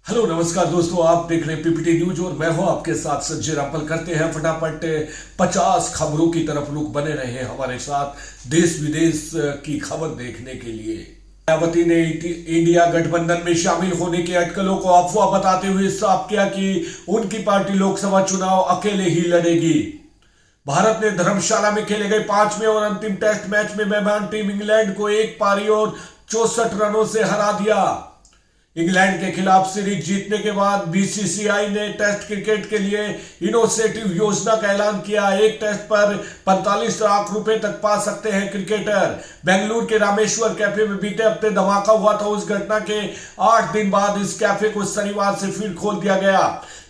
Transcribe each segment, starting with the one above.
Hello नमस्कार दोस्तों, आप देख रहे हैं पीपीटी न्यूज और मैं हूं आपके साथ संजय रामपल। करते हैं फटाफट 50 खबरों की तरफ रुख। बने रहे हैं हमारे साथ देश विदेश की खबर देखने के लिए। मायावती ने इंडिया गठबंधन में शामिल होने की अटकलों को अफवाह बताते हुए साफ किया कि उनकी पार्टी लोकसभा चुनाव अकेले ही लड़ेगी। भारत ने धर्मशाला में खेले गए 5वें और अंतिम टेस्ट मैच में मेहमान टीम इंग्लैंड को एक पारी और 64 रनों से हरा दिया। इंग्लैंड के खिलाफ सीरीज जीतने के बाद बीसीसीआई ने टेस्ट क्रिकेट के लिए इनोवेटिव योजना का ऐलान किया। एक टेस्ट पर 45 लाख रुपए तक पा सकते हैं क्रिकेटर। बेंगलुरु के रामेश्वर कैफे में बीते हफ्ते धमाका हुआ था। उस घटना के 8 दिन बाद इस कैफे को शनिवार से फिर खोल दिया गया।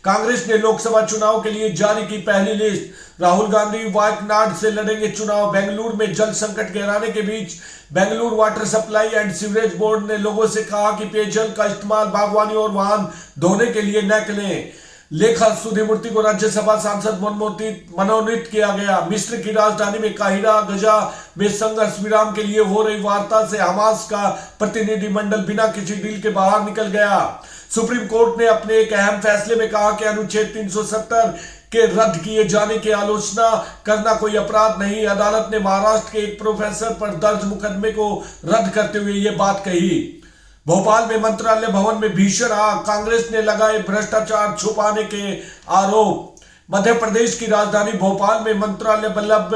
कांग्रेस ने लोकसभा चुनाव के लिए जारी की पहली लिस्ट। राहुल गांधी वायनाड से लड़ेंगे चुनाव। बेंगलुरु में जल संकट गहराने के बीच Bengaluru water supply and sewerage board ने लोगों से कहा कि पेयजल का इस्तेमाल बागवानी और वाहन धोने के लिए न करें। लेखा सुधीमूर्ति को राज्यसभा सांसद मनोनीत किया गया। मिस्र की राजधानी में काहिरा गजा में संघर्ष विराम के लिए हो रही वार्ता से हमास का प्रतिनिधिमंडल बिना किसी डील के बाहर निकल गया। सुप्रीम कोर्ट ने अपने एक अहम फैसले में कहा कि अनुच्छेद 370 के रद्द किए जाने की आलोचना करना कोई अपराध नहीं। अदालत ने महाराष्ट्र के एक प्रोफेसर पर दर्ज मुकदमे को रद्द करते हुए यह बात कही। भोपाल में मंत्रालय भवन में भीषण आग। कांग्रेस ने लगाए भ्रष्टाचार छुपाने के आरोप। मध्य प्रदेश की राजधानी भोपाल में मंत्रालय वल्लभ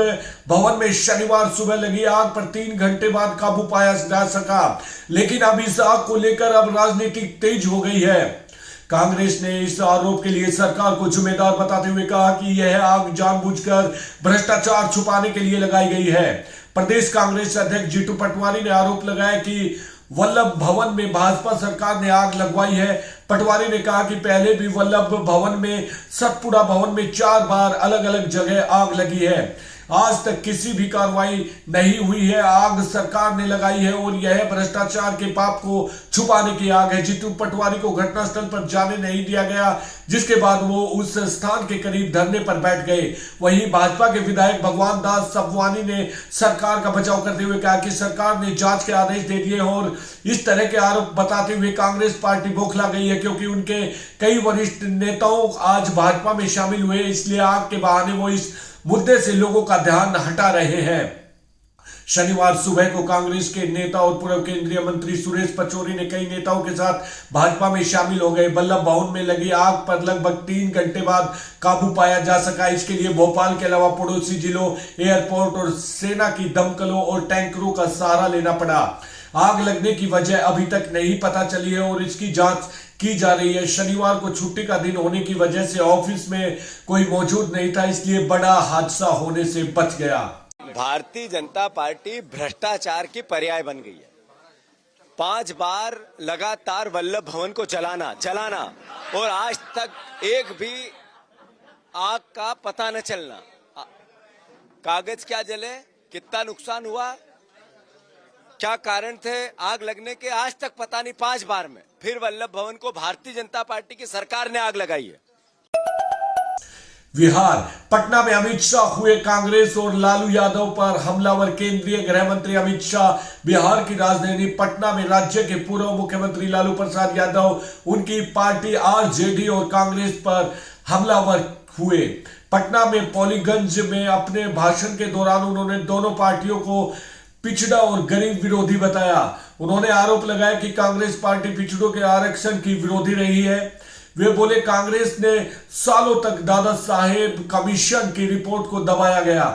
भवन में शनिवार सुबह लगी आग पर 3 घंटे बाद काबू पाया जा सका, लेकिन अब इस आग को लेकर अब राजनीति तेज हो गई है। कांग्रेस ने इस आरोप के लिए सरकार को जिम्मेदार बताते हुए कहा कि यह आग जानबूझकर भ्रष्टाचार छुपाने के लिए लगाई गई है। प्रदेश कांग्रेस अध्यक्ष जीतू पटवारी ने आरोप लगाया कि वल्लभ भवन में भाजपा सरकार ने आग लगवाई है। पटवारी ने कहा कि पहले भी वल्लभ भवन में, सतपुड़ा भवन में 4 बार अलग अलग जगह आग लगी है। आज तक किसी भी कार्रवाई नहीं हुई है। आग सरकार ने लगाई है और यह भ्रष्टाचार के पाप को छुपाने की आग है। जीतू पटवारी को घटनास्थल पर जाने नहीं दिया गया, जिसके बाद वो उस स्थान के करीब धरने पर बैठ गए। वहीं भाजपा के विधायक भगवान दास सबवानी ने सरकार का बचाव करते हुए कहा कि सरकार ने जांच के आदेश दे दिए और इस तरह के आरोप बताते हुए कांग्रेस पार्टी बौखला गई है, क्योंकि उनके कई वरिष्ठ नेताओं आज भाजपा में शामिल हुए, इसलिए आग के बहाने वो इस मुद्दे से लोगों का ध्यान हटा रहे हैं। शनिवार सुबह को कांग्रेस के नेता और पूर्व केंद्रीय मंत्री सुरेश पचौरी ने कई नेताओं के साथ भाजपा में शामिल हो गए। वल्लभ भवन में लगी आग पर लगभग 3 घंटे बाद काबू पाया जा सका। इसके लिए भोपाल के अलावा पड़ोसी जिलों, एयरपोर्ट और सेना की दमकलों और टैंकरों का सहारा लेना पड़ा। आग लगने की वजह अभी तक नहीं पता चली है और इसकी जांच की जा रही है। शनिवार को छुट्टी का दिन होने की वजह से ऑफिस में कोई मौजूद नहीं था, इसलिए बड़ा हादसा होने से बच गया। भारतीय जनता पार्टी भ्रष्टाचार की पर्याय बन गई है। 5 बार लगातार वल्लभ भवन को जलाना और आज तक एक भी आग का पता न चलना। कागज क्या जले, कितना नुकसान हुआ, क्या कारण थे आग लगने के, आज तक पता नहीं। 5 बार में फिर वल्लभ भवन को भारतीय जनता पार्टी की सरकार ने आग लगाई है। बिहार पटना में अमित शाह हुए कांग्रेस और लालू यादव पर हमलावर। केंद्रीय गृह मंत्री अमित शाह बिहार की राजधानी पटना में राज्य के पूर्व मुख्यमंत्री लालू प्रसाद यादव, उनकी पार्टी आरजेडी और कांग्रेस पर हमलावर हुए। पटना में पॉलीगंज में अपने भाषण के दौरान उन्होंने दोनों पार्टियों को पिछड़ा और गरीब विरोधी बताया। उन्होंने आरोप लगाया कि कांग्रेस पार्टी पिछड़ों के आरक्षण की विरोधी रही है। वे बोले कांग्रेस ने सालों तक दादा साहेब कमीशन की रिपोर्ट को दबाया गया।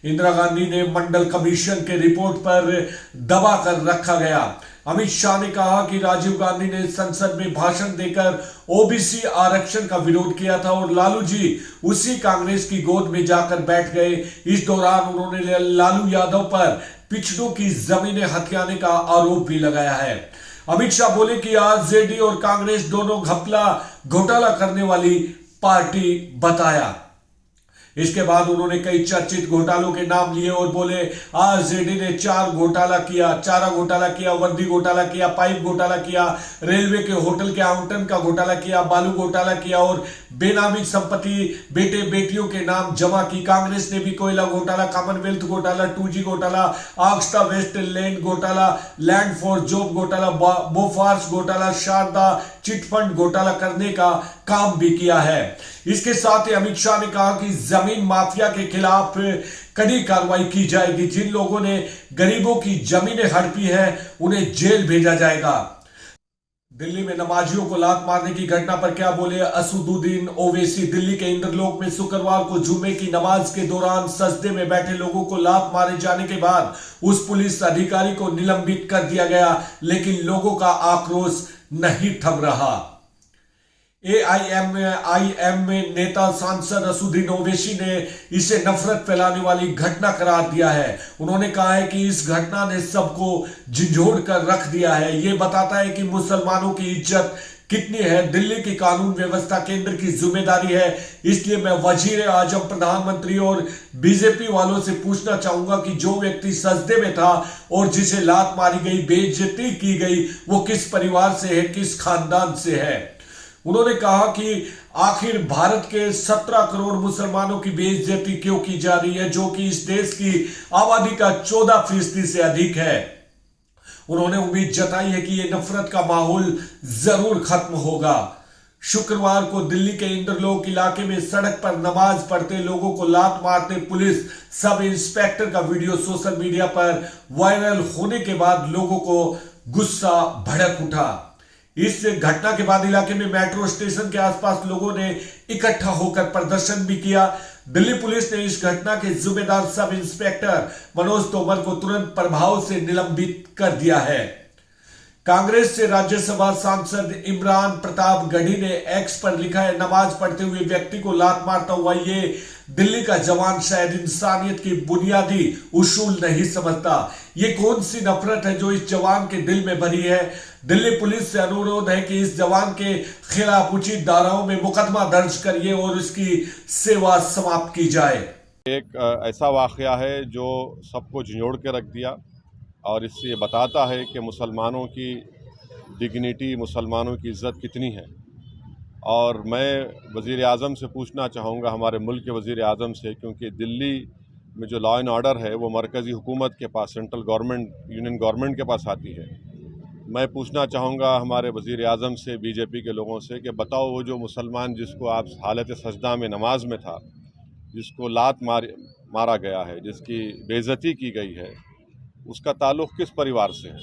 इंदिरा गांधी ने मंडल कमीशन के रिपोर्ट पर दबा कर रखा गया। अमित शाह ने कहा कि राजीव गांधी ने संसद में भाषण देकर ओबीसी आरक्षण का विरोध किया था और लालू जी उसी कांग्रेस की गोद में जाकर बैठ गए। इस दौरान उन्होंने लालू यादव पर पिछड़ों की जमीनें हथियाने का आरोप भी लगाया है। अमित शाह बोले कि आरजेडी और कांग्रेस दोनों घपला घोटाला करने वाली पार्टी बताया। इसके बाद उन्होंने कई चर्चित घोटालों के नाम लिए और बोले आरजेडी ने चारा घोटाला किया, वर्दी घोटाला किया, पाइप घोटाला किया, रेलवे के होटल के आवंटन का घोटाला किया, बालू घोटाला किया और बेनामी संपत्ति बेटे बेटियों के नाम जमा की। कांग्रेस ने भी कोयला घोटाला, कॉमनवेल्थ घोटाला, 2G घोटाला, आगस्टा वेस्ट लैंड घोटाला, लैंड फॉर जॉब घोटाला, बोफार्स घोटाला, शारदा चिटफंड घोटाला करने का काम भी किया है। इसके साथ ही अमित शाह ने कहा कि जमीन माफिया के खिलाफ कड़ी कार्रवाई की जाएगी। जिन लोगों ने गरीबों की जमीनें हड़पी हैं उन्हें जेल भेजा जाएगा। दिल्ली में नमाजियों को लात मारने की घटना पर क्या बोले असदुद्दीन ओवैसी। दिल्ली के इंद्रलोक में शुक्रवार को जुमे की नमाज के दौरान सजदे में बैठे लोगों को लात मारे जाने के बाद उस पुलिस अधिकारी को निलंबित कर दिया गया, लेकिन लोगों का आक्रोश नहीं थम रहा। AIMIM नेता सांसद असदुद्दीन ओवैसी ने इसे नफरत फैलाने वाली घटना करार दिया है। उन्होंने कहा है कि इस घटना ने सबको झंझोड़ कर रख दिया है। ये बताता है कि मुसलमानों की इज्जत कितनी है। दिल्ली की कानून व्यवस्था केंद्र की जिम्मेदारी है, इसलिए मैं वजीर आजम, प्रधानमंत्री और बीजेपी वालों से पूछना चाहूंगा कि जो व्यक्ति सजदे में था और जिसे लात मारी गई, बेइज्जती की गई, वो किस परिवार से है, किस खानदान से है। उन्होंने कहा कि आखिर भारत के 17 करोड़ मुसलमानों की बेइज्जती क्यों की जा रही है, जो कि इस देश की आबादी का 14% से अधिक है। उन्होंने उम्मीद जताई है कि यह नफरत का माहौल जरूर खत्म होगा। शुक्रवार को दिल्ली के इंद्रलोक इलाके में सड़क पर नमाज पढ़ते लोगों को लात मारते पुलिस सब इंस्पेक्टर का वीडियो सोशल मीडिया पर वायरल होने के बाद लोगों को गुस्सा भड़क उठा। इस घटना के बाद इलाके में मेट्रो स्टेशन के आसपास लोगों ने इकट्ठा होकर प्रदर्शन भी किया। दिल्ली पुलिस ने इस घटना के जिम्मेदार सब इंस्पेक्टर मनोज तोमर को तुरंत प्रभाव से निलंबित कर दिया है। कांग्रेस से राज्यसभा सांसद इमरान प्रताप गढ़ी ने एक्स पर लिखा है, नमाज पढ़ते हुए व्यक्ति को लात मारता हुआ ये दिल्ली का जवान शायद इंसानियत की बुनियादी उसूल नहीं समझता। ये कौन सी नफरत है जो इस जवान के दिल में भरी है। दिल्ली पुलिस से अनुरोध है कि इस जवान के खिलाफ उचित धाराओं में मुकदमा दर्ज करिए और उसकी सेवा समाप्त की जाए। एक ऐसा वाकया है जो सबको झंझोड़ के रख दिया और इससे ये बताता है कि मुसलमानों की डिग्निटी, मुसलमानों की इज़्ज़त कितनी है। और मैं वज़ीर आज़म से पूछना चाहूँगा, हमारे मुल्क के वज़ीर आज़म से, क्योंकि दिल्ली में जो लॉ एंड ऑर्डर है वो मरकज़ी हुकूमत के पास, सेंट्रल गवर्नमेंट, यूनियन गवर्नमेंट के पास आती है। मैं पूछना चाहूँगा हमारे वज़ीर आज़म से, बीजेपी के लोगों से, कि बताओ वो जो मुसलमान जिसको आप हालत सजदा में नमाज में था, जिसको लात मारा गया है, जिसकी बेइज्जती की गई है, उसका ताल्लुक़ किस परिवार से है,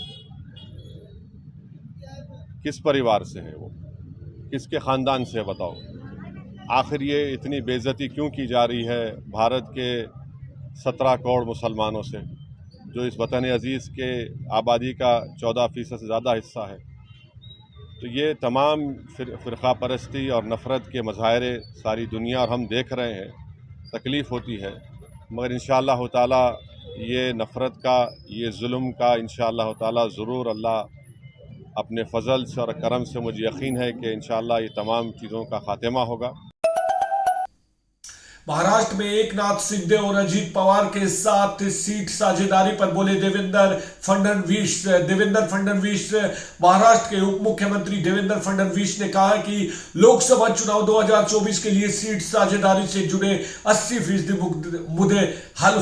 किस परिवार से है, वो किसके ख़ानदान से है, बताओ। आखिर ये इतनी बेइज्जती क्यों की जा रही है भारत के 17 करोड़ मुसलमानों से, जो इस वतन अज़ीज़ के आबादी का 14% से ज़्यादा हिस्सा है। तो ये तमाम फ़िरक़ा परस्ती और नफ़रत के मज़ाहिरे सारी दुनिया और हम देख रहे हैं, तकलीफ़ होती है, मगर इंशाअल्लाह ताला ये नफ़रत का, ये जुल्म का इंशाअल्लाह ताला ज़रूर अल्लाह अपने फ़ज़ल से और करम से, मुझे यकीन है कि इंशाअल्लाह ये तमाम चीज़ों का ख़ात्मा होगा। महाराष्ट्र में एकनाथ शिंदे और अजीत पवार के साथ सीट साझेदारी पर बोले देवेंद्र फडणवीस। महाराष्ट्र के उप मुख्यमंत्री देवेंद्र फडणवीस ने कहा कि लोकसभा चुनाव 2024 के लिए सीट साझेदारी से जुड़े 80% मुद्दे हल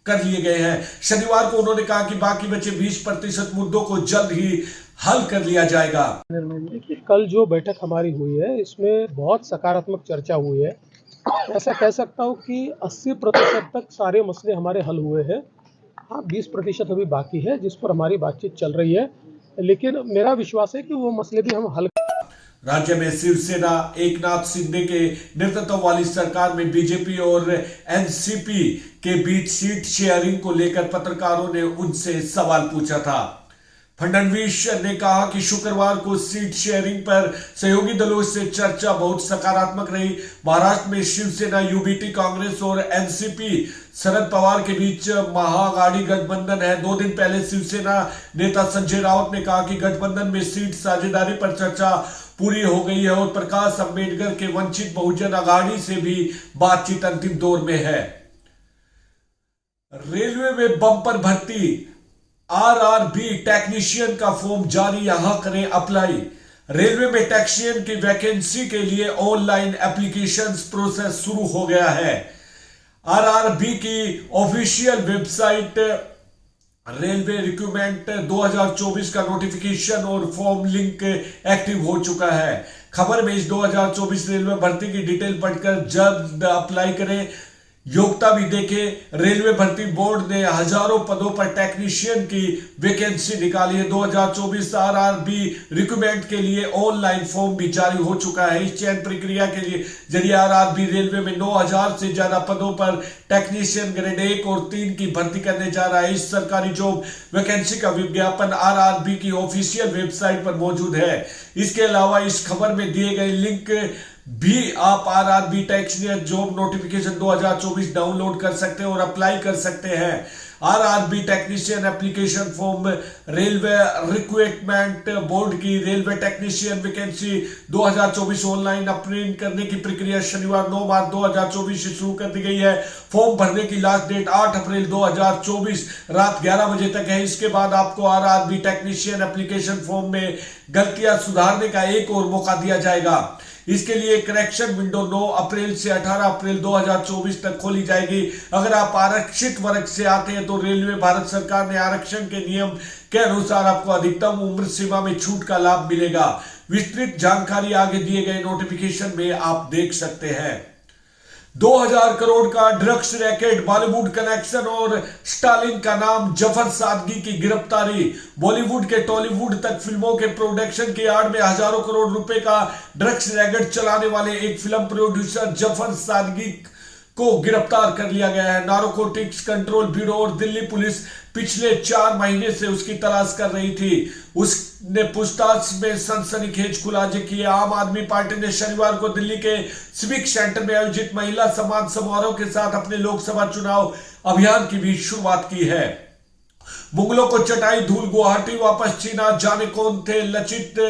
कर लिए गए हैं। शनिवार को उन्होंने कहा कि बाकी बचे 20% मुद्दों को जल्द ही हल कर लिया जाएगा। देखिए, कल जो बैठक हमारी हुई है इसमें बहुत सकारात्मक चर्चा हुई है। ऐसा कह सकता हूँ कि 80% तक सारे मसले हमारे हल हुए हैं। हाँ, 20% अभी बाकी है जिस पर हमारी बातचीत चल रही है, लेकिन मेरा विश्वास है कि वो मसले भी हम हल। राज्य में शिवसेना एकनाथ शिंदे के नेतृत्व वाली सरकार में बीजेपी और एनसीपी के बीच सीट शेयरिंग को लेकर पत्रकारों ने उनसे सवाल पूछा था। फडणवीस ने कहा कि शुक्रवार को सीट शेयरिंग पर सहयोगी दलों से चर्चा बहुत सकारात्मक रही। महाराष्ट्र में शिवसेना, यूबीटी कांग्रेस और एनसीपी शरद पवार के बीच महाआघाड़ी गठबंधन है। 2 दिन पहले शिवसेना नेता संजय राउत ने कहा कि गठबंधन में सीट साझेदारी पर चर्चा पूरी हो गई है और प्रकाश अंबेडकर के वंचित बहुजन आघाड़ी से भी बातचीत अंतिम दौर में है। रेलवे में बम्पर भर्ती, आरआरबी टेक्नीशियन का फॉर्म जारी, यहां करें अप्लाई। रेलवे में टेक्नीशियन की वैकेंसी के लिए ऑनलाइन एप्लीकेशन प्रोसेस शुरू हो गया है। आरआरबी की ऑफिशियल वेबसाइट रेलवे रिक्रूटमेंट 2024 का नोटिफिकेशन और फॉर्म लिंक एक्टिव हो चुका है। खबर में इस 2024 रेलवे भर्ती की डिटेल पढ़कर जल्द अप्लाई करें, योग्यता भी देखें। रेलवे भर्ती बोर्ड ने हजारों पदों पर टेक्नीशियन की वैकेंसी निकाली है। 2024 आरआरबी रिक्रूटमेंट के लिए ऑनलाइन फॉर्म भी जारी हो चुका है। इस चयन प्रक्रिया के लिए जरिए आरआरबी रेलवे में 9000 से ज्यादा पदों पर टेक्नीशियन ग्रेड 1 और 3 की भर्ती करने जा रहा है। इस सरकारी जॉब वैकेंसी का विज्ञापन आरआरबी की ऑफिशियल वेबसाइट पर मौजूद है। इसके अलावा इस खबर में दिए गए लिंक भी आप RRB technician job notification 2024 download कर सकते हैं और अप्लाई कर सकते हैं। RRB technician application form railway recruitment board की railway technician vacancy 2024 online apply करने की प्रक्रिया शनिवार 9 मार्च 2024 से शुरू कर दी गई है। फॉर्म भरने की लास्ट डेट 8 अप्रैल 2024 रात 11 बजे तक है। इसके बाद आपको आरआरबी टेक्नीशियन एप्लीकेशन फॉर्म में गलतियां सुधारने का एक और मौका दिया जाएगा। इसके लिए करेक्शन विंडो 9 अप्रैल से 18 अप्रैल 2024 तक खोली जाएगी। अगर आप आरक्षित वर्ग से आते हैं तो रेलवे भारत सरकार ने आरक्षण के नियम के अनुसार आपको अधिकतम उम्र सीमा में छूट का लाभ मिलेगा। विस्तृत जानकारी आगे दिए गए नोटिफिकेशन में आप देख सकते हैं। 2000 करोड़ का ड्रग्स रैकेट, बॉलीवुड कनेक्शन और स्टालिन का नाम, जफर सादगी की गिरफ्तारी। बॉलीवुड के टॉलीवुड तक फिल्मों के प्रोडक्शन की आड़ में हजारों करोड़ रुपए का ड्रग्स रैकेट चलाने वाले एक फिल्म प्रोड्यूसर जफर सादगी को गिरफ्तार कर लिया गया है। नारकोटिक्स कंट्रोल ब्यूरो और दिल्ली पुलिस पिछले 4 महीने से उसकी तलाश कर रही थी। उसने पूछताछ में सनसनीखेज खुलासे किए। आम आदमी पार्टी ने शनिवार को दिल्ली के सिविक सेंटर में आयोजित महिला सम्मान समारोह के साथ अपने लोकसभा चुनाव अभियान की भी शुरुआत की है। मुगलों को चटाई धूल, गुवाहाटी वापस चीना, जाने कौन थे लचित,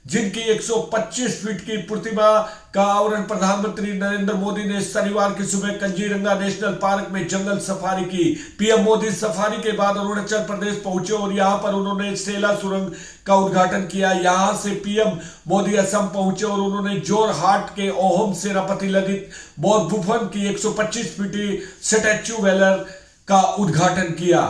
जिनकी 125 फीट की प्रतिमा का अनावरण प्रधानमंत्री नरेंद्र मोदी ने शनिवार की सुबह कंजीरंगा नेशनल पार्क में जंगल सफारी की। पीएम मोदी सफारी के बाद अरुणाचल प्रदेश पहुंचे और यहां पर उन्होंने सेला सुरंग का उद्घाटन किया। यहां से पीएम मोदी असम पहुंचे और उन्होंने जोरहाट के ओहम सेनापति ललित बोरफुकन की 125 फीट स्टैच्यू वेलर का उद्घाटन किया।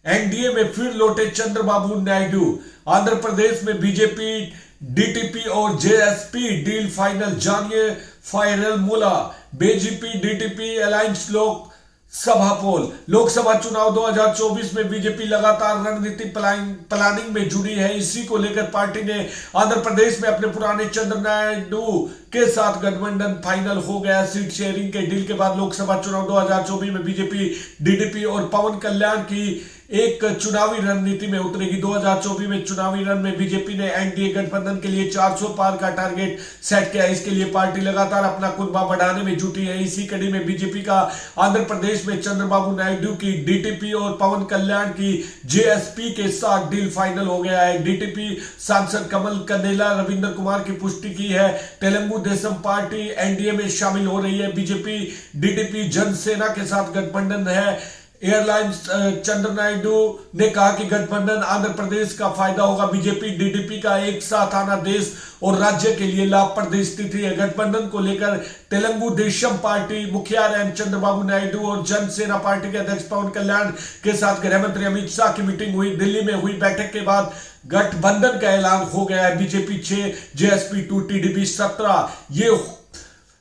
एनडीए में फिर लौटे चंद्रबाबू नायडू। आंध्र प्रदेश में बीजेपी, डीटीपी और जेएसपी डील फाइनल, जानिए फायरमुला। बीजेपी डीटीपी अलायंस लोकसभा पोल। लोकसभा चुनाव 2024 में बीजेपी लगातार रणनीति प्लानिंग में जुड़ी है। इसी को लेकर पार्टी ने आंध्र प्रदेश में अपने पुराने चंद्रनायडू के साथ गठबंधन फाइनल हो गया। सीट शेयरिंग के डील के बाद लोकसभा चुनाव 2024 में बीजेपी, डीटीपी और पवन कल्याण की एक चुनावी रणनीति में उतरेगी। 2024 में चुनावी रण में बीजेपी ने एनडीए गठबंधन के लिए 400 पार का टारगेट सेट किया। इसके लिए पार्टी लगातार अपना कुनबा बढ़ाने में जुटी है। इसी कड़ी में बीजेपी का आंध्र प्रदेश में चंद्रबाबू नायडू की डीटीपी और पवन कल्याण की जेएसपी के साथ डील फाइनल हो गया है। डीटीपी सांसद कमल कन्नेला रविंद्र कुमार की पुष्टि की है। तेलुगु देशम पार्टी एनडीए में शामिल हो रही है। बीजेपी डीटीपी जनसेना के साथ गठबंधन है। एयरलाइंस चंद्रनायडू ने कहा कि गठबंधन आंध्र प्रदेश का फायदा होगा। बीजेपी डीटीपी का एक साथ आना देश और राज्य के लिए लाभप्रद स्थिति है। गठबंधन को लेकर तेलुगु देशम पार्टी मुखिया एम चंद्रबाबू नायडू और जनसेना पार्टी के अध्यक्ष पवन कल्याण के साथ गृह मंत्री अमित शाह की मीटिंग हुई। दिल्ली में हुई बैठक के बाद गठबंधन का ऐलान हो गया है। BJP 6, JSP 2, TDP 17। ये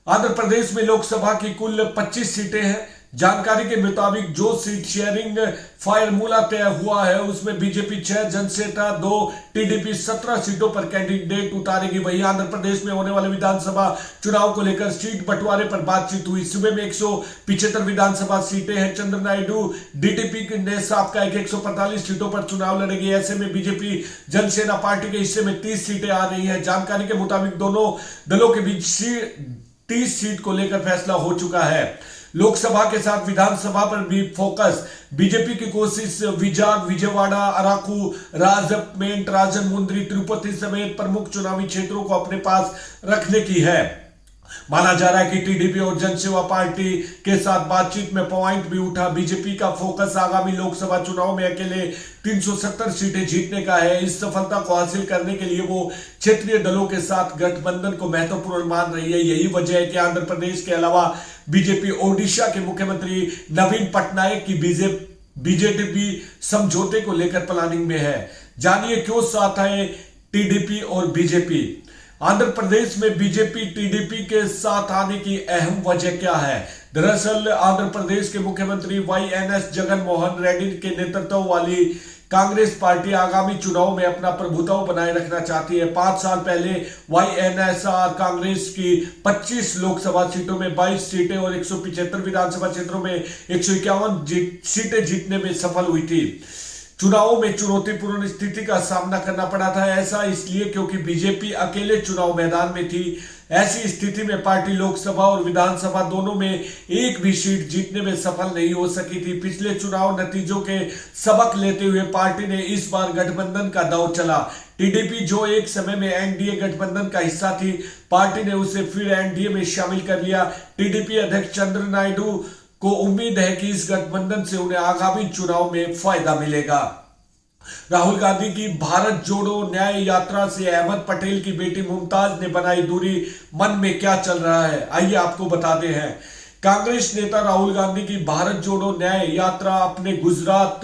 आंध्र प्रदेश में लोकसभा की कुल 25 सीटें हैं। जानकारी के मुताबिक जो सीट शेयरिंग फार्मूला तय हुआ है उसमें बीजेपी 6, जनसेना 2, टीडीपी 17 सीटों पर कैंडिडेट उतारेगी। वहीं आंध्र प्रदेश में होने वाले विधानसभा चुनाव को लेकर सीट बंटवारे पर बातचीत हुई। सुबह में 175 विधानसभा सीटें हैं। चंद्रनायडू डीटीपी ने साफ कहा कि 145 सीटों पर चुनाव लड़ेगी। ऐसे में बीजेपी जनसेना पार्टी के हिस्से में 30 सीटें आ रही है। जानकारी के मुताबिक दोनों दलों के बीच 30 सीट को लेकर फैसला हो चुका है। लोकसभा के साथ विधानसभा पर भी फोकस। बीजेपी की कोशिश विजाग, विजयवाड़ा, अराकू, राजपेंट, राजनमुंद्री, तिरुपति समेत प्रमुख चुनावी क्षेत्रों को अपने पास रखने की है। माना जा रहा है कि टीडीपी और जनसेवा पार्टी के साथ बातचीत में पॉइंट भी उठा। बीजेपी का फोकस आगामी लोकसभा चुनाव में अकेले 370 सीटें जीतने का है। इस सफलता को हासिल करने के लिए वो क्षेत्रीय दलों के साथ गठबंधन को महत्वपूर्ण मान रही है। यही वजह है कि आंध्र प्रदेश के अलावा बीजेपी ओडिशा के मुख्यमंत्री नवीन पटनायक की बीजेपी समझौते को लेकर प्लानिंग में है। जानिए क्यों साथ आए टीडीपी और बीजेपी। आंध्र प्रदेश में बीजेपी टीडीपी के साथ आने की अहम वजह क्या है? दरअसल आंध्र प्रदेश के मुख्यमंत्री YNS जगन मोहन रेड्डी के नेतृत्व वाली कांग्रेस पार्टी आगामी चुनाव में अपना प्रभुत्व बनाए रखना चाहती है। 5 साल पहले YNSR कांग्रेस की 25 लोकसभा सीटों में 22 सीटें और 175 विधानसभा क्षेत्रों में 151 सीटें जीतने में सफल हुई थी। चुनावों में चुनौतीपूर्ण स्थिति का सामना करना पड़ा था। ऐसा इसलिए क्योंकि बीजेपी अकेले चुनाव मैदान में थी। ऐसी स्थिति में पार्टी लोकसभा और विधानसभा दोनों में एक भी सीट जीतने में सफल नहीं हो सकी थी। पिछले चुनाव नतीजों के सबक लेते हुए पार्टी ने इस बार गठबंधन का दौर चला। टीडीपी जो एक समय में एनडीए गठबंधन का हिस्सा थी, पार्टी ने उसे फिर एनडीए में शामिल कर लिया। टीडीपी अध्यक्ष चंद्र नायडू को उम्मीद है कि इस गठबंधन से उन्हें आगामी चुनाव में फायदा मिलेगा। राहुल गांधी की भारत जोड़ो न्याय यात्रा से अहमद पटेल की बेटी मुमताज ने बनाई दूरी, मन में क्या चल रहा है आइए आपको बताते हैं। कांग्रेस नेता राहुल गांधी की भारत जोड़ो न्याय यात्रा अपने गुजरात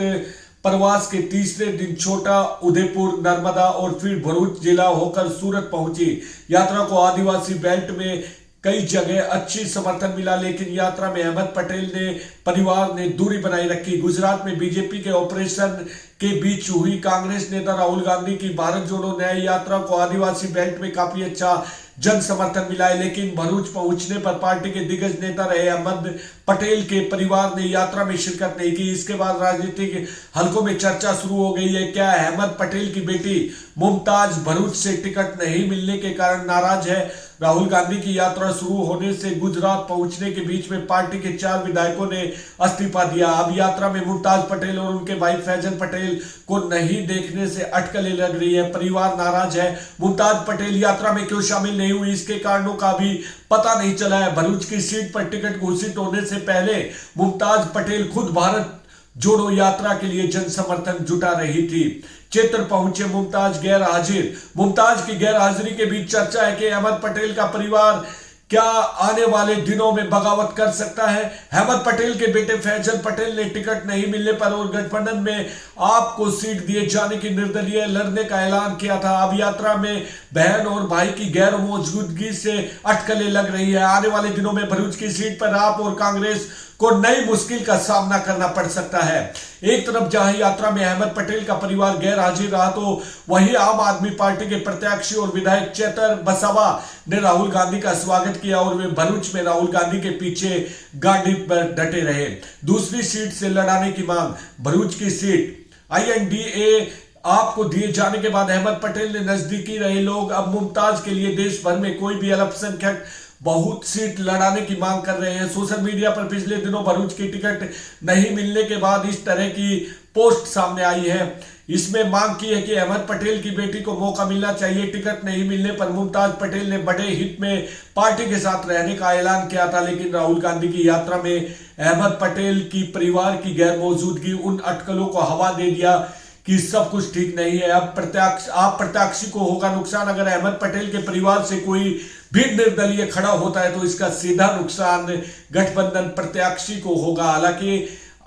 प्रवास के तीसरे दिन छोटा उदेपुर, नर्मदा और फिर भरूच जिला होकर सूरत पहुंची। यात्रा को आदिवासी बेल्ट में कई जगह अच्छी समर्थन मिला, लेकिन यात्रा में अहमद पटेल ने परिवार ने दूरी बनाई रखी। गुजरात में बीजेपी के ऑपरेशन के बीच हुई कांग्रेस नेता राहुल गांधी की भारत जोड़ो न्याय यात्रा को आदिवासी बेल्ट में काफी अच्छा जन समर्थन मिला है, लेकिन भरूच पहुंचने पर पार्टी के दिग्गज नेता रहे अहमद पटेल के परिवार ने यात्रा में शिरकत नहीं की। इसके बाद राजनीतिक हलकों में चर्चा शुरू हो गई है। क्या अहमद पटेल की बेटी मुमताज भरूच से टिकट नहीं मिलने के कारण नाराज है? राहुल गांधी की यात्रा शुरू होने से गुजरात पहुंचने के बीच में पार्टी के 4 विधायकों ने इस्तीफा दिया। अब यात्रा में मुमताज पटेल और उनके भाई फैजल पटेल को नहीं देखने से अटकलें लग रही है। परिवार नाराज है। मुमताज पटेल यात्रा में क्यों शामिल नहीं हुई, इसके कारणों का भी पता नहीं चला है। भरूच की सीट पर टिकट घोषित होने से पहले मुमताज पटेल खुद भारत जोड़ो यात्रा के लिए जन समर्थन जुटा रही थी। चित्र पहुंचे मुमताज गैर हाजिर। मुमताज की गैर हाजिरी के बीच चर्चा है कि अहमद पटेल का परिवार क्या आने वाले दिनों में बगावत कर सकता है। अहमद पटेल के बेटे फैजल पटेल ने टिकट नहीं मिलने पर और गठबंधन में आपको सीट दिए जाने की निर्दलीय लड़ने का ऐलान किया था। अब यात्रा में बहन और भाई की गैर मौजूदगी से अटकलें लग रही है। आने वाले दिनों में भरूच की सीट पर आप और कांग्रेस को नई मुश्किल का सामना करना पड़ सकता है। एक तरफ जहां यात्रा में अहमद पटेल का परिवार गैर हाजिर रहा, तो वहीं आम आदमी पार्टी के प्रत्याशी और विधायक चेतर बसावा ने राहुल गांधी का स्वागत किया और वे भरूच में राहुल गांधी के पीछे गाड़ी पर डटे रहे। दूसरी सीट से लड़ाने की मांग। भरूच की सीट INDA आपको दिए जाने के बाद अहमद पटेल ने नजदीकी रहे लोग अब मुमताज के लिए देश भर में कोई भी अल्पसंख्यक बहुत सीट लड़ाने की मांग कर रहे हैं। सोशल मीडिया पर पिछले दिनों भरूच की टिकट नहीं मिलने के बाद इस तरह की पोस्ट सामने आई है। इसमें मांग की है कि अहमद पटेल की बेटी को मौका मिलना चाहिए। टिकट नहीं मिलने पर मुमताज पटेल ने बड़े हित में पार्टी के साथ रहने का ऐलान किया था, लेकिन राहुल गांधी की यात्रा में अहमद पटेल की परिवार की गैर मौजूदगी उन अटकलों को हवा दे दिया कि सब कुछ ठीक नहीं है। अब प्रत्याशी को होगा नुकसान। अगर अहमद पटेल के परिवार से कोई भी निर्दलीय खड़ा होता है तो इसका सीधा नुकसान गठबंधन प्रत्याशी को होगा। हालांकि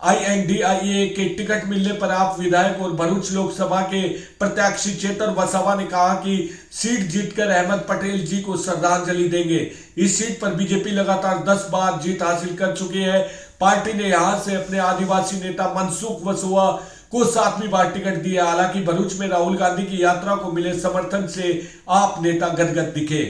INDIA के टिकट मिलने पर आप विधायक और भरूच लोकसभा के प्रत्याशी चेतर वसावा ने कहा कि सीट जीतकर अहमद पटेल जी को श्रद्धांजलि देंगे। इस सीट पर बीजेपी लगातार 10 बार जीत हासिल कर चुकी है। पार्टी ने यहां से अपने आदिवासी नेता मनसुख वसुआ को 7वीं बार टिकट दिया। हालांकि भरूच में राहुल गांधी की यात्रा को मिले समर्थन से आप नेता गदगद दिखे।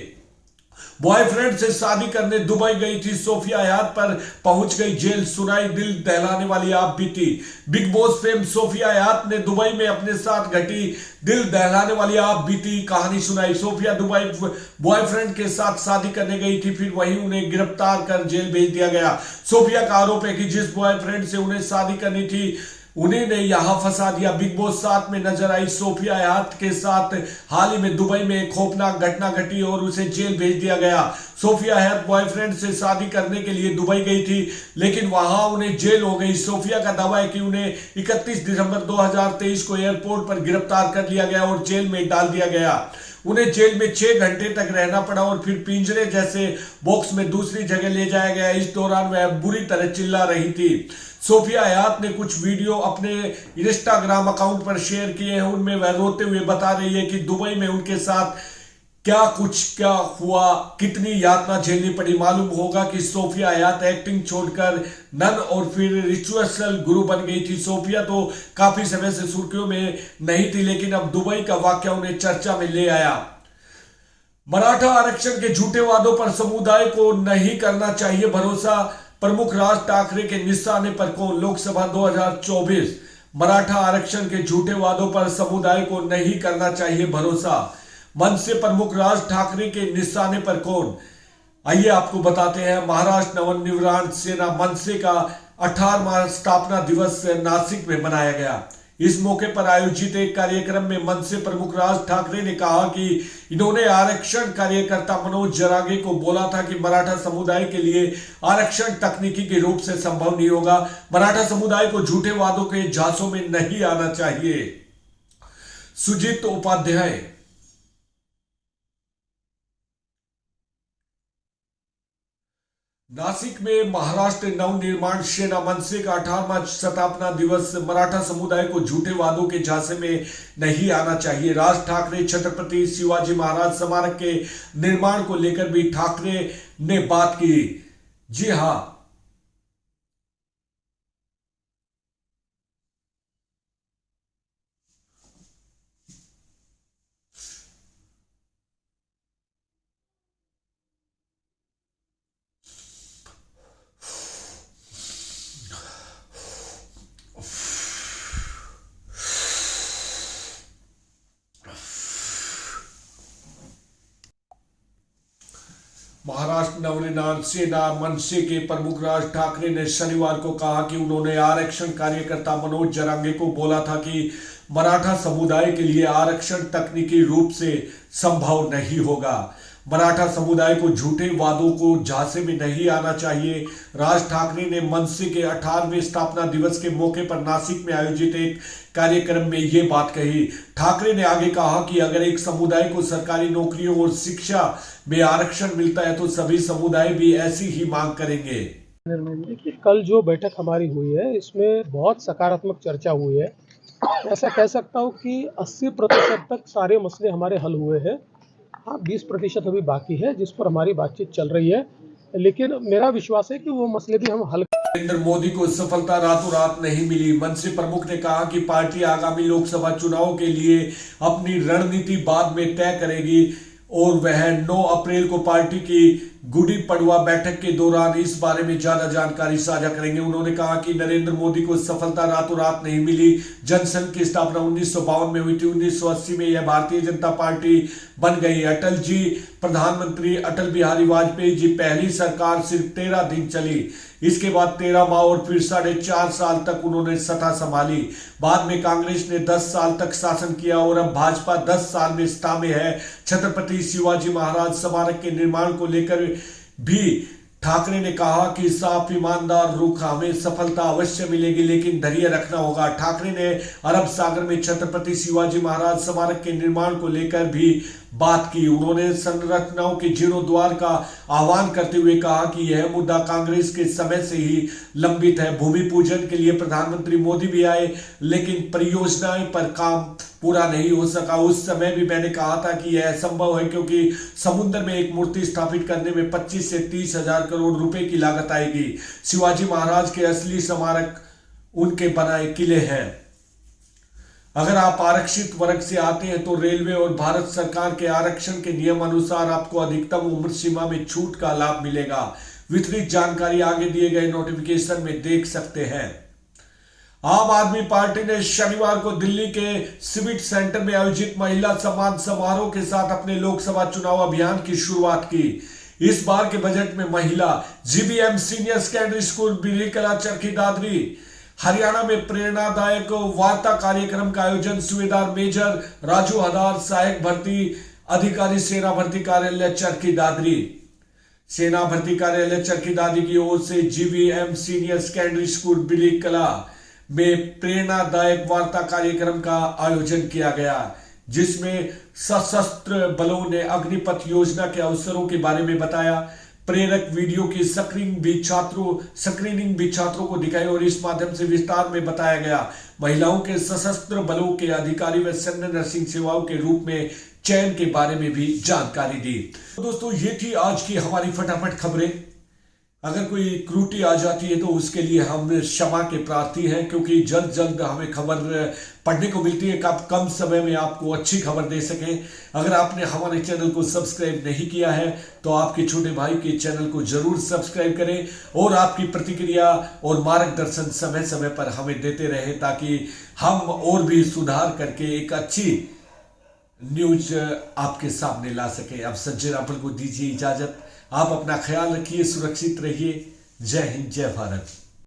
बॉयफ्रेंड से शादी करने दुबई गई थी सोफिया हयात, पर पहुंच गई जेल, सुनाई दिल दहलाने वाली आप बीती। बिग बॉस फेम सोफिया हयात ने दुबई में अपने साथ घटी दिल दहलाने वाली आप बीती कहानी सुनाई। सोफिया दुबई बॉयफ्रेंड के साथ शादी करने गई थी, फिर वहीं उन्हें गिरफ्तार कर जेल भेज दिया गया। सोफिया का आरोप है कि जिस बॉयफ्रेंड से उन्हें शादी करनी थी उन्हीं ने यहां फंसा दिया। बिग बॉस 7 में नजर आई सोफिया हयात के साथ हाल ही में दुबई में एक खौफनाक घटना घटी और उसे जेल भेज दिया गया। सोफिया हयात बॉयफ्रेंड से शादी करने के लिए दुबई गई थी, लेकिन वहां उन्हें जेल हो गई। सोफिया का दावा है कि उन्हें 31 दिसंबर 2023 को एयरपोर्ट पर गिरफ्तार कर लिया गया और जेल में डाल दिया गया। उन्हें जेल में 6 घंटे तक रहना पड़ा और फिर पिंजरे जैसे बॉक्स में दूसरी जगह ले जाया गया। इस दौरान वह बुरी तरह चिल्ला रही थी। सोफिया हयात ने कुछ वीडियो अपने इंस्टाग्राम अकाउंट पर शेयर किए हैं। उनमें वह रोते हुए बता रही है कि दुबई में उनके साथ क्या हुआ, कितनी यातना झेलनी पड़ी। मालूम होगा कि सोफिया हयात एक्टिंग छोड़कर नन और फिर रिचुअल गुरु बन गई थी। सोफिया तो काफी समय से सुर्खियों में नहीं थी, लेकिन अब दुबई का वाकया उन्हें चर्चा में ले आया। मराठा आरक्षण के झूठे वादों पर समुदाय को नहीं करना चाहिए भरोसा, प्रमुख राज ठाकरे के निशाने पर कौन। लोकसभा 2024 मराठा आरक्षण के झूठे वादों पर समुदाय को नहीं करना चाहिए भरोसा, मनसे प्रमुख राज ठाकरे के निशाने पर कौन। आइए आपको बताते हैं। महाराष्ट्र नवनिर्माण सेना मनसे का 18वां स्थापना दिवस नासिक में मनाया गया। इस मौके पर आयोजित एक कार्यक्रम में मनसे प्रमुख राज ठाकरे ने कहा कि इन्होंने आरक्षण कार्यकर्ता मनोज जरागे को बोला था कि मराठा समुदाय के लिए आरक्षण तकनीकी के रूप से संभव नहीं होगा। मराठा समुदाय को झूठे वादों के झांसों में नहीं आना चाहिए। सुजीत उपाध्याय। नासिक में महाराष्ट्र नवनिर्माण सेना मनसे का 18वां स्थापना दिवस। मराठा समुदाय को झूठे वादों के झांसे में नहीं आना चाहिए। राज ठाकरे छत्रपति शिवाजी महाराज स्मारक के निर्माण को लेकर भी ठाकरे ने बात की। जी हां, महाराष्ट्र नवनिर्माण सेना मनसे के प्रमुख राज ठाकरे ने शनिवार को कहा कि उन्होंने आरक्षण कार्यकर्ता मनोज जरांगे को बोला था कि मराठा समुदाय के लिए आरक्षण तकनीकी रूप से संभव नहीं होगा। मराठा समुदाय को झूठे वादों को झांसे में नहीं आना चाहिए। राज ठाकरे ने मनसे के 18वें स्थापना दिवस के मौके पर नासिक में आयोजित एक कार्यक्रम में ये बात कही। ठाकरे ने आगे कहा कि अगर एक समुदाय को सरकारी नौकरियों और शिक्षा में आरक्षण मिलता है तो सभी समुदाय भी ऐसी ही मांग करेंगे। देखिए, कल जो बैठक हमारी हुई है इसमें बहुत सकारात्मक चर्चा हुई है। ऐसा कह सकता हूँ कि 80% तक सारे मसले हमारे हल हुए हैं। हाँ, 20% अभी बाकी है जिस पर हमारी बातचीत चल रही है, लेकिन मेरा विश्वास है कि वो मसले भी हम हल। नरेंद्र मोदी को सफलता रातों रात नहीं मिली। मनसे प्रमुख ने कहा कि पार्टी आगामी लोकसभा चुनाव के लिए अपनी रणनीति बाद में तय करेगी और वह 9 अप्रैल को पार्टी की गुड़ी पड़वा बैठक के दौरान इस बारे में ज्यादा जानकारी साझा करेंगे। उन्होंने कहा कि नरेंद्र मोदी को सफलता रातों रात नहीं मिली। जनसंघ की स्थापना 1952 में हुई थी। 1980 में यह भारतीय जनता पार्टी बन गई। अटल जी प्रधानमंत्री अटल बिहारी वाजपेयी जी पहली सरकार सिर्फ 13 दिन चली। इसके बाद 13 माह और फिर 4.5 साल तक उन्होंने सत्ता संभाली। बाद में कांग्रेस ने 10 साल तक शासन किया और अब भाजपा 10 साल में सत्ता में है। छत्रपति शिवाजी महाराज स्मारक के निर्माण को लेकर भी ठाकरे ने कहा कि साफ ईमानदार रुख हमें सफलता अवश्य मिलेगी, लेकिन धैर्य रखना होगा। ठाकरे ने अरब सागर में छत्रपति शिवाजी महाराज स्मारक के निर्माण को लेकर भी बात की। उन्होंने संरचनाओं के जीर्णोद्धार का आह्वान करते हुए कहा कि यह मुद्दा कांग्रेस के समय से ही लंबित है। भूमि पूजन के लिए प्रधानमंत्री मोदी भी आए, लेकिन परियोजनाएं पर काम पूरा नहीं हो सका। उस समय भी मैंने कहा था कि यह असंभव है क्योंकि समुद्र में एक मूर्ति स्थापित करने में 25 से 30 हजार करोड़ रुपए की लागत आएगी। शिवाजी महाराज के असली स्मारक उनके बनाए किले हैं। अगर आप आरक्षित वर्ग से आते हैं तो रेलवे और भारत सरकार के आरक्षण के नियम अनुसार आपको अधिकतम उम्र सीमा में छूट का लाभ मिलेगा। वितरित जानकारी आगे दिए गए नोटिफिकेशन में देख सकते हैं। आम आदमी पार्टी ने शनिवार को दिल्ली के सिविक सेंटर में आयोजित महिला सम्मान समारोह के साथ अपने लोकसभा चुनाव अभियान की शुरुआत की। इस बार के बजट में महिला GBM senior secondary school बिलीकला Charkhi Dadri Haryana में प्रेरणादायक वार्ता कार्यक्रम का आयोजन सूबेदार मेजर राजू हदार सहायक भर्ती अधिकारी सेना भर्ती कार्यालय चरखी दादरी सेना भर्ती कार्यालय चरखी दादरी की ओर से जीबीएम सीनियर सेकेंडरी स्कूल बिलीकला में प्रेरणादायक वार्ता कार्यक्रम का आयोजन किया गया, जिसमें सशस्त्र बलों ने अग्निपथ योजना के अवसरों के बारे में बताया। प्रेरक वीडियो की स्क्रीनिंग भी छात्रों को दिखाई और इस माध्यम से विस्तार में बताया गया। महिलाओं के सशस्त्र बलों के अधिकारी व सैन्य नर्सिंग सेवाओं के रूप में चयन के बारे में भी जानकारी दी। तो दोस्तों, ये थी आज की हमारी फटाफट खबरें। अगर कोई त्रुटि आ जाती है तो उसके लिए हम क्षमा के प्रार्थी हैं, क्योंकि जल्द हमें खबर पढ़ने को मिलती है कि कम समय में आपको अच्छी खबर दे सकें। अगर आपने हमारे चैनल को सब्सक्राइब नहीं किया है तो आपके छोटे भाई के चैनल को जरूर सब्सक्राइब करें और आपकी प्रतिक्रिया और मार्गदर्शन समय समय पर हमें देते रहे, ताकि हम और भी सुधार करके एक अच्छी न्यूज आपके सामने ला सके। अब संजय रामपाल को दीजिए इजाजत। आप अपना ख्याल रखिए, सुरक्षित रहिए। जय हिंद, जय भारत।